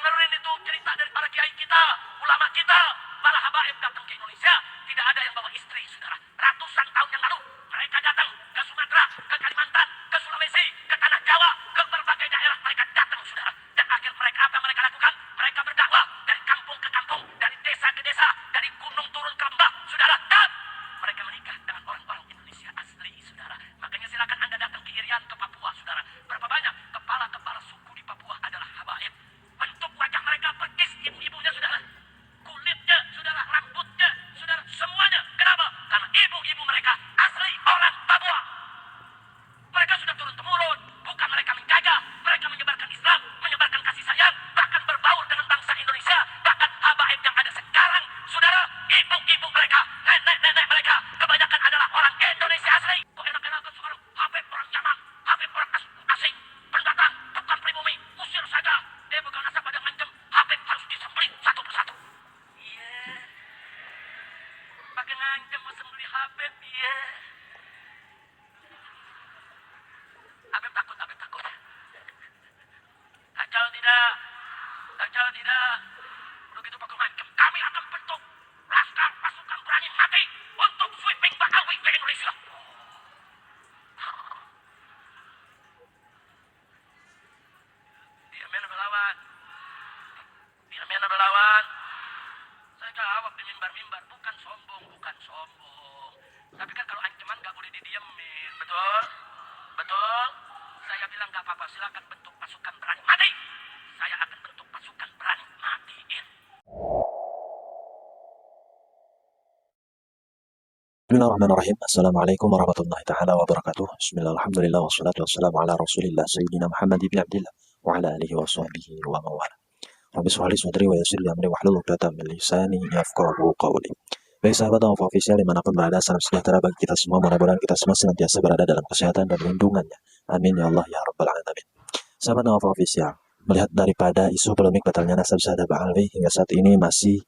dengerin itu cerita dari para kiai kita, ulama kita, para habaib datang ke Indonesia. Tidak ada yang bawa istri, saudara. Ratusan tahun yang lalu mereka datang ke Sumatera, ke Kalimantan, ke Sulawesi, ke tanah Jawa, ke berbagai daerah mereka datang, saudara. Dan akhir mereka apa mereka lakukan? Mereka berdakwah dari kampung ke kampung, dari desa ke desa, dari gunung turun ke lembah, saudara. Dan mereka menikah dengan orang-orang Indonesia asli, saudara. Makanya silakan Anda datang ke Irian, ke Papua, saudara. Berapa banyak kepala-kepala suku di Papua adalah habaib. Bentuk wajah mereka persis ibu-ibunya, saudara. Kulitnya, saudara, rambutnya, saudara, semuanya. Kenapa? Karena ibu-ibu mereka asli orang Papua. Mereka sudah turun-temurun. Bukan mereka menjaga, mereka menyebarkan Islam, menyebarkan kasih sayang, bahkan berbaur dengan bangsa Indonesia. Bahkan habaib yang ada sekarang, saudara, ibu-ibu mereka, nenek-nenek mereka, kebanyakan adalah orang Indonesia asli. Kok enak-enakan sekarang? Habib orang Yaman, Habib orang asing, pendatang, bukan pribumi, usir saja. Dia bukan asal pada ngancam, Habib harus disembelih satu persatu. Iya, pakai ngancam mau sembelih Habib, iya. Habib takut, Habib takut. Kacau tidak? Kacau tidak? Begitu pakai ngancam, kami akan bentuk laskar pasukan berani mati untuk sweeping Ba'awi ke Indonesia. Diamin berlawan. Diamin berlawan. Saya jawab di mimbar-mimbar, bukan sombong, bukan sombong. Tapi kan kalau ancaman gak boleh didiemin, betul? Betul? Saya bilang gak apa-apa, silakan bentuk pasukan berani mati. Saya akan bentuk pasukan berani matiin. Bismillahirrahmanirrahim. Assalamualaikum warahmatullahi ta'ala wabarakatuh. Bismillah, alhamdulillah, wassalatu wassalamu ala rasulillah Sayyidina Muhammad ibn Abdillah wa ala alihi wa sahbihi wa mawala. Rabbi shrah li sadri wa yassir li amri wahlul 'uqdatam min lisani yafqahu qawli. Baik sahabat Tawaf Official dimanapun berada, salam sejahtera bagi kita semua. Mudah-mudahan kita semua senantiasa berada dalam kesehatan dan lindungannya. Amin ya Allah ya Rabbal Alamin. Sahabat Tawaf Official, melihat daripada isu polemik batalnya nasab Syahada Ba'alwi hingga saat ini masih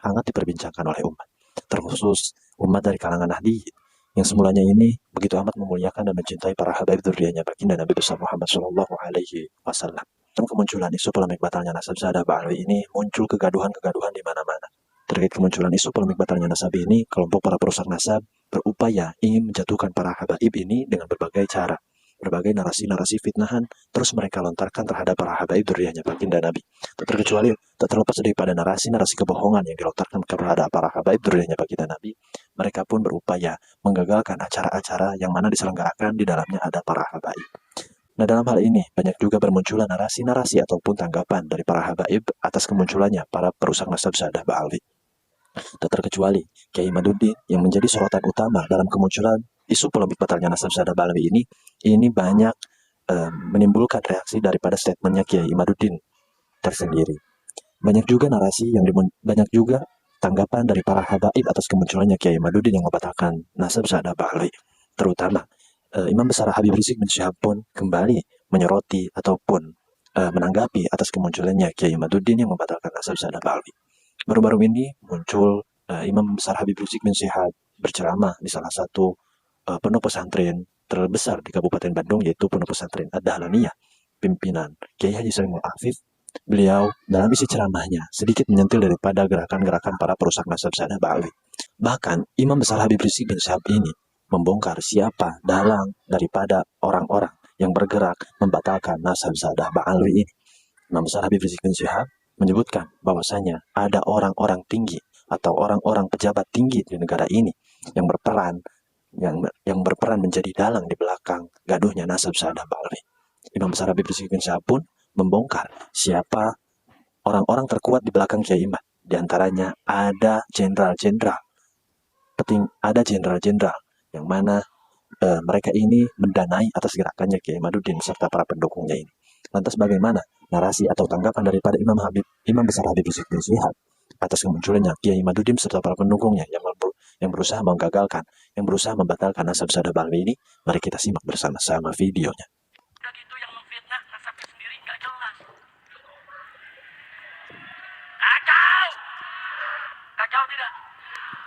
hangat diperbincangkan oleh umat, terkhusus umat dari kalangan Nahdliyin yang semulanya ini begitu amat memuliakan dan mencintai para habaib dzurriyyahnya baginda Nabi besar Muhammad Shallallahu Alaihi Wasallam. Dan kemunculan isu polemik batalnya nasab Syahada Ba'alwi ini muncul kegaduhan-kegaduhan di mana-mana. Terkait kemunculan isu polemik batalnya nasab ini, kelompok para perusak nasab berupaya ingin menjatuhkan para habaib ini dengan berbagai cara, berbagai narasi-narasi fitnahan terus mereka lontarkan terhadap para habaib dzurriyyahnya baginda Nabi. Tak terlepas daripada narasi-narasi kebohongan yang dilontarkan kepada para habaib dzurriyyahnya baginda Nabi, mereka pun berupaya menggagalkan acara-acara yang mana diselenggarakan di dalamnya ada para habaib. Nah, dalam hal ini banyak juga bermunculan narasi-narasi ataupun tanggapan dari para habaib atas kemunculannya para perusak nasab Syahada Ba'alwi. Tak terkecuali Kiai Imaduddin yang menjadi sorotan utama dalam kemunculan isu polemik batalnya nasab Syahada Ba'alwi ini banyak menimbulkan reaksi daripada statementnya Kiai Imaduddin tersendiri. Banyak juga tanggapan dari para habaib atas kemunculannya Kiai Imaduddin yang membatalkan nasab Syahada Ba'alwi. Terutama Imam Besar Habib Rizik bin Syihab pun kembali menyoroti ataupun menanggapi atas kemunculannya Kiai Imaduddin yang membatalkan nasab Syahada Ba'alwi. Baru-baru ini muncul Imam Besar Habib Rizik bin Syihab berceramah di salah satu pondok pesantren terbesar di Kabupaten Bandung, yaitu Pondok Pesantren Ad-Dahlaniyah pimpinan Kiai Haji Salimul Afif. Beliau dalam isi ceramahnya sedikit menyentil daripada gerakan-gerakan para perusak nasab Syahada Ba'alwi. Bahkan Imam Besar Habib Rizik bin Syihab ini membongkar siapa dalang daripada orang-orang yang bergerak membatalkan nasab Syahada Ba'alwi ini. Imam Besar Habib Rizik bin Syihab menyebutkan bahwasanya ada orang-orang tinggi atau orang-orang pejabat tinggi di negara ini yang berperan menjadi dalang di belakang gaduhnya nasab Syahada Ba'alwi. Imam Besar Habib Rizik bin Syihab pun membongkar siapa orang-orang terkuat di belakang Kiai Imad. Di antaranya ada jenderal-jenderal yang mana mereka ini mendanai atas gerakannya Kiai Imaduddin serta para pendukungnya ini. Lantas bagaimana narasi atau tanggapan daripada Imam Besar Habib Rizik bin Syihab atas kemunculannya Kiai Imaduddin serta para pendukungnya yang berusaha menggagalkan, yang berusaha membatalkan nasab Syahada Ba'alwi ini? Mari kita simak bersama-sama videonya. Udah gitu yang memfitnah nasabnya sendiri nggak jelas. Kacau! Kacau tidak?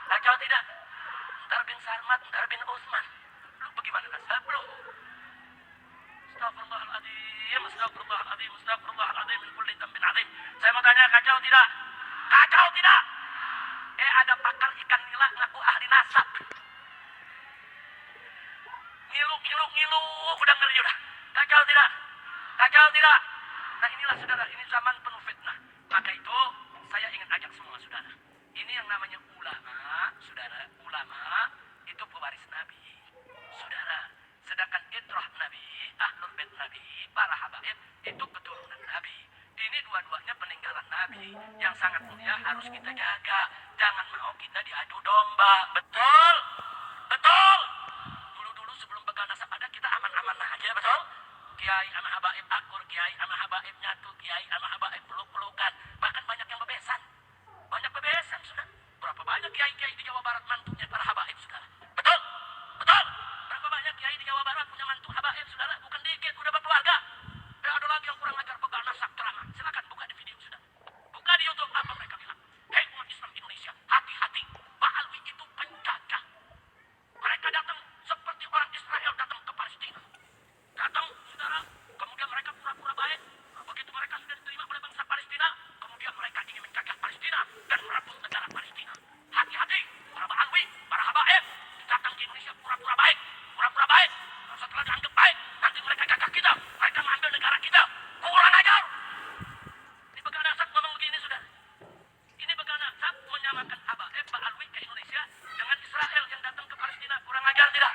Kacau tidak? Ntar bin Sarmat, ntar bin Utsman. Lu bagaimana nasab lu? Astagfirullahaladzim, astagfirullahaladzim, astagfirullahaladzim. Nah inilah saudara, ini zaman penuh fitnah. Maka itu saya ingin ajak semua saudara. Ini yang namanya ulama, saudara. Ulama itu pewaris Nabi. Saudara, sedangkan itrah Nabi, ahlul bait Nabi, para habaib itu keturunan Nabi. Ini dua-duanya peninggalan Nabi yang sangat mulia harus kita jaga. Jangan mau kita diadu domba. Betul? Betul? Dulu-dulu sebelum begal nasab ada kita aman-aman aja, betul? Kiai sama habaib akur, kiai sama habaib nyatu, kiai sama habaib peluk-pelukan. Bahkan banyak yang bebesan. Banyak bebesan, sudah. Berapa banyak kiai-kiai di Jawa Barat mantunya para habaib, saudara? Betul? Betul? Berapa banyak kiai di Jawa Barat punya mantu habaib, saudara? Bukan dikit, udah berkeluarga. Ada lagi yang kurang ajar begal nasab ceramah. Silakan buka di video, saudara. Buka di YouTube apa mereka bilang. Hei umat Islam Indonesia, hati-hati. Ba'alwi itu penjajah. Mereka datang seperti orang Israel datang ke Palestina. Datang, saudara, kemudian mereka pura-pura baik. Begitu mereka sudah diterima oleh bangsa Palestina, kemudian mereka ingin menjajah Palestina dan merebut negara Palestina. Hati-hati, para ba'alwi, para habaib, datang ke Indonesia pura-pura baik. Pura-pura baik. Setelah dianggap baik, nanti mereka jajah kita. Mereka mengambil negara kita. Kurang ajar. Ini begal nasab ngomong begini, saudara. Ini begal nasab menyamakan habaib, ba'alwi ke Indonesia dengan Israel yang datang ke Palestina. Kurang ajar tidak?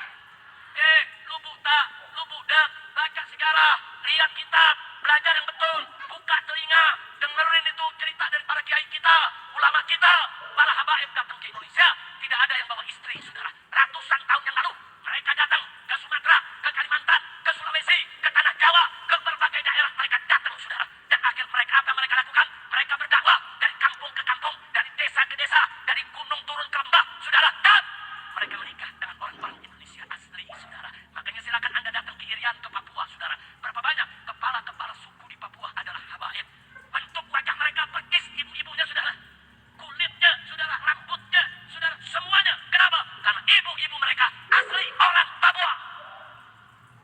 Lu buta, lu budak, baca sejarah, lihat kitab, belajar yang betul, buka telinga, dengerin itu cerita dari para kiai kita, ulama kita, para habaib datang ke Indonesia, tidak ada yang bawa istri, saudara. Ratusan tahun yang lalu, mereka datang ke Sumatera, ke Kalimantan, ke Sulawesi, ke Tanah Jawa, ke berbagai daerah mereka datang, saudara. Dan akhir mereka apa yang mereka lakukan? Mereka berdakwah dari kampung ke kampung, dari desa ke desa, dari gunung turun ke lembah, saudara. Dan mereka menikah dengan orang-orang Indonesia asli, saudara. Makanya silakan Anda datang ke Irian, ke Papua, saudara. Berapa banyak kepala-kepala suku di Papua adalah habaib. Bentuk wajah mereka persis ibu-ibunya, saudara. Kulitnya, saudara, rambutnya, saudara, semuanya. Kenapa? Karena ibu-ibu mereka asli orang Papua.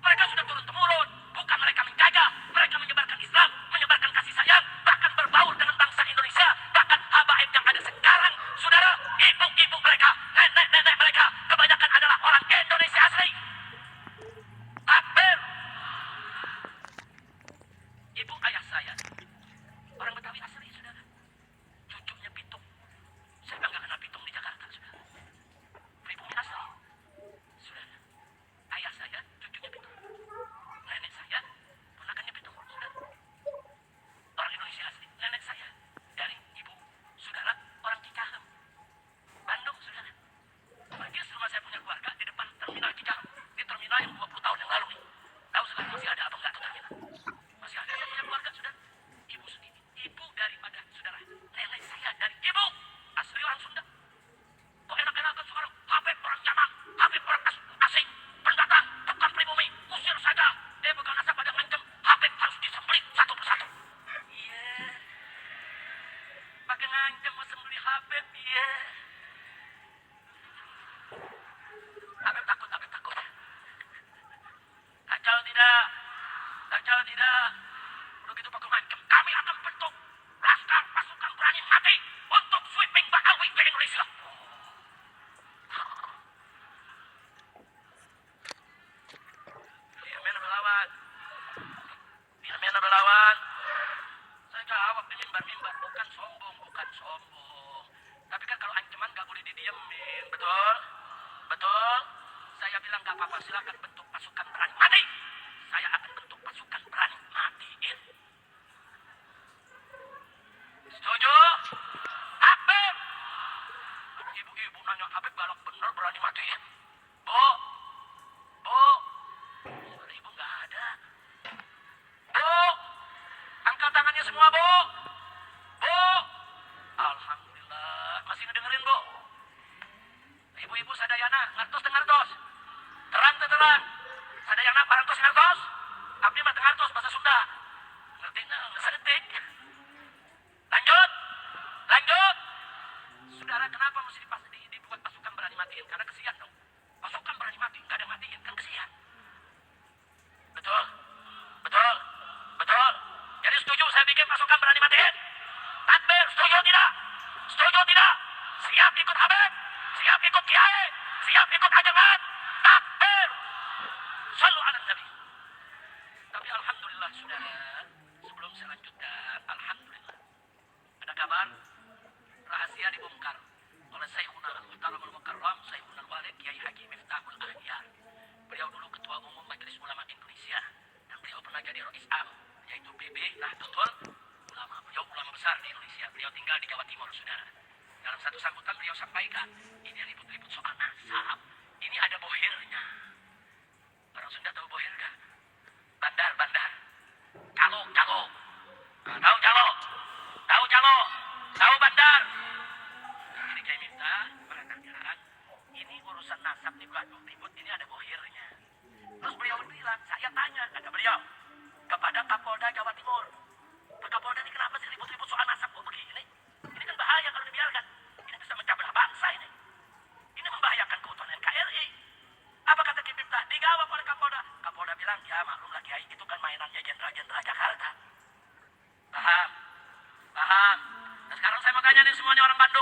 Mereka sudah turun-temurun. Bukan mereka menjaga, mereka menyebarkan Islam, menyebarkan kasih sayang, bahkan berbaur dengan bangsa Indonesia. Bahkan habaib yang ada sekarang, saudara, ibu-ibu mereka, nenek-nenek mereka, kebanyakan adalah orang Indonesia asli. Takbir. Ibu ayah saya, orang Betawi asli, saudara. Cucunya pitung. Saya bangga kenal pitung di Jakarta, saudara. Pribumi asli, saudara. Ayah saya, cucunya pitung. Nenek saya, ponakannya pitung, saudara. Orang Indonesia asli. Nenek saya, dari ibu, saudara, orang Cicahem, Bandung, saudara. Persis rumah saya punya keluarga di depan terminal Cicahem. Di terminal yang 20 tahun yang lalu nih. Tahu sekarang masih ada apa enggak tuh terminal? Masih ada, saya punya keluarga, saudara. Ibu sendiri. Ibu daripada, saudara. Nenek saya dari ibu. Asli orang Sunda. Kok enak-enakan sekarang? Habib orang Yaman. Habib orang asing. Pendatang. Bukan pribumi. Usir saja. Begal nasab pada ngancam. Habib harus disembelih satu persatu. Iya. Pakai ngancam mau sembelih Habib. Iya. Habib takut, Habib takut. Kacau tidak? Kacau tidak? Begitu pakai ngancam. Kami akan bentuk laskar pasukan berani mati untuk sweeping Ba'alwi ke Indonesia. Firman berlawan. Firman berlawan. Saya jawab di mimbar-mimbar. Bukan sombong, bukan sombong. Tapi kan kalau ancaman gak boleh didiemin. Betul? Betul? Saya bilang gak apa-apa. Silakan bentuk pasukan berani mati. Saya akan bentuk pasukan berani matiin. Setuju? Habib! Ibu-ibu nanya, Habib galak bener berani matiin? Bu! Bu! Suara ibu gak ada. Bu! Angkat tangannya semua, Bu! Bu! Alhamdulillah. Masih ngedengerin, Bu? Ibu-ibu sadayana, ngertos dan ngertos. Terang. Sadayana parantos ngertos. Abdi mah ngertos bahasa Sunda. Ngerti nggak? Sedetik. Lanjut. Saudara, kenapa mesti dibuat pasukan berani matiin? Karena kesian dong. Pasukan berani mati, nggak ada matiin, kan kesian. Betul. Jadi setuju saya bikin pasukan berani matiin? Takbir, setuju tidak? Siap ikut Habib? Siap ikut Kiai? Siap ikut ajaran? Takbir! Shallu ala Nabi. Tapi alhamdulillah, saudara, sebelum saya lanjut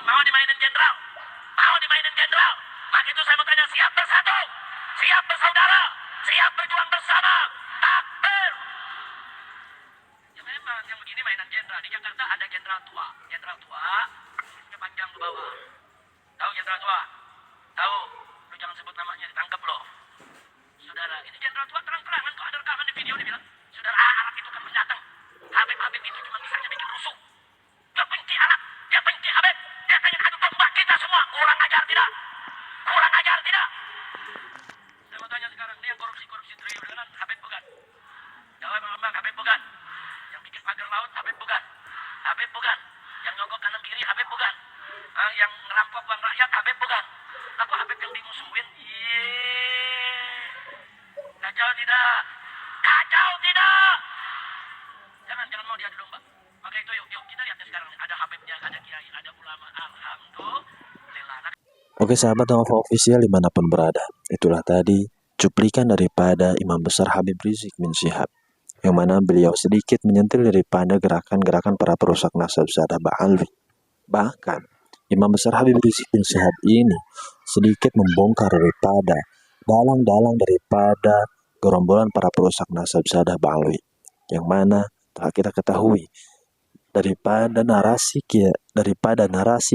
mau dimainin jenderal. Mau dimainin jenderal. Maka itu saya mau tanya, siap bersatu, siap bersaudara, siap berjuang bersama. Takbir. Ya memang yang begini mainan jenderal. Di Jakarta ada jenderal tua. Jenderal tua, kumisnya panjang ke bawah. Tahu jenderal tua? Tahu? Lu jangan sebut namanya, ditangkap lo. Saudara, ini jenderal tua terang-terangan kok ada rekaman di video dibilang, saudara Arab itu kan pendatang. Habib itu cuma bisanya bikin rusuh. Dia benci Arab, dia benci Habib, dia pengen adu domba kita semua. Kurang ajar tidak? Kurang ajar tidak? Saya mau tanya sekarang, ini yang korupsi triliunan Habib bukan? Jawab Bang, Habib bukan? Yang bikin pagar laut Habib bukan? Habib bukan? Yang nyogok kanan kiri Habib bukan? Yang ngerampok uang rakyat Habib bukan? Lah kok Habib yang dimusuhin? Kacau tidak? Kacau tidak? Jangan mau diadu domba. Maka itu yuk kita lihat ya sekarang, ada Habibnya, ada kiai, ada ulama. Alhamdulillah. Oke sahabat Nova Official dimanapun berada, itulah tadi cuplikan daripada Imam Besar Habib Rizik bin Syihab, yang mana beliau sedikit menyentil daripada gerakan-gerakan para perusak nasab Sadah Ba'alwi. Bahkan Imam Besar Habib Rizik bin Syihab ini sedikit membongkar daripada dalang-dalang daripada gerombolan para perusak nasab Sadah Ba'alwi, yang mana telah kita ketahui daripada narasi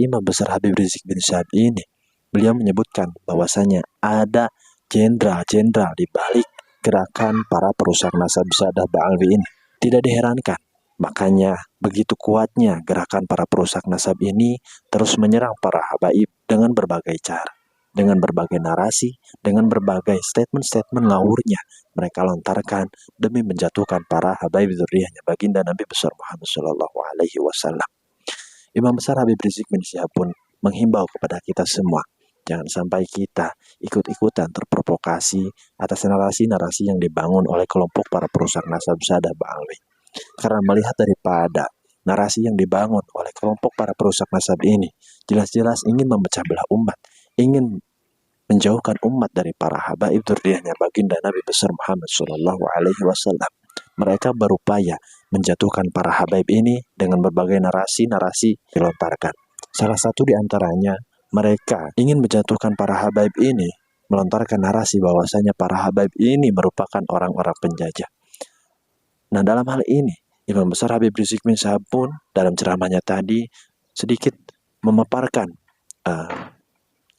Imam Besar Habib Rizik bin Syihab ini, beliau menyebutkan bahwasanya ada jenderal-jenderal di balik gerakan para perusak nasab Sadah Ba'alwi ini. Tidak diherankan, makanya begitu kuatnya gerakan para perusak nasab ini terus menyerang para habaib dengan berbagai cara, dengan berbagai narasi, dengan berbagai statement-statement ngawurnya mereka lontarkan demi menjatuhkan para habaib dzurriyyahnya baginda Nabi besar Muhammad Shallallahu Alaihi Wasallam. Imam Besar Habib Rizik bin Syihab pun menghimbau kepada kita semua, jangan sampai kita ikut-ikutan terprovokasi atas narasi-narasi yang dibangun oleh kelompok para perusak nasab Sadah Ba'alwi. Karena melihat daripada narasi yang dibangun oleh kelompok para perusak nasab ini jelas-jelas ingin memecah belah umat, ingin menjauhkan umat dari para habaib dzurriyyahnya baginda Nabi besar Muhammad Shallallahu Alaihi Wasallam. Mereka berupaya menjatuhkan para habaib ini dengan berbagai narasi-narasi dilontarkan. Salah satu di antaranya, mereka ingin menjatuhkan para habaib ini melontarkan narasi bahwasanya para habaib ini merupakan orang-orang penjajah. Nah, dalam hal ini Imam Besar Habib Rizik bin Syihab pun dalam ceramahnya tadi sedikit memaparkan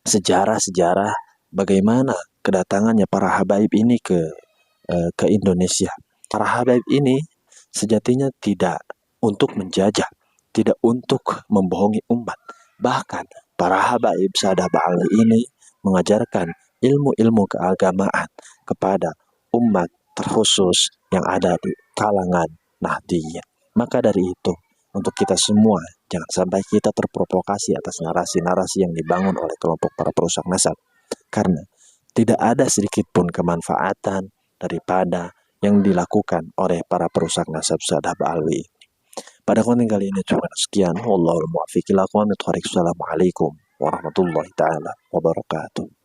sejarah-sejarah bagaimana kedatangannya para habaib ini ke Indonesia. Para habaib ini sejatinya tidak untuk menjajah, tidak untuk membohongi umat. Bahkan para habaib Sadah Ba'alwi ini mengajarkan ilmu-ilmu keagamaan kepada umat terkhusus yang ada di kalangan Nahdiyyin. Maka dari itu, untuk kita semua, jangan sampai kita terprovokasi atas narasi-narasi yang dibangun oleh kelompok para perusak nasab. Karena tidak ada sedikit pun kemanfaatan daripada yang dilakukan oleh para perusak nasab Sadah Ba'alwi. Pada konten kali ini cuma sekian. Wallahul muwaffiq ila aqwamit thoriq. Assalamualaikum warahmatullahi taala wabarakatuh.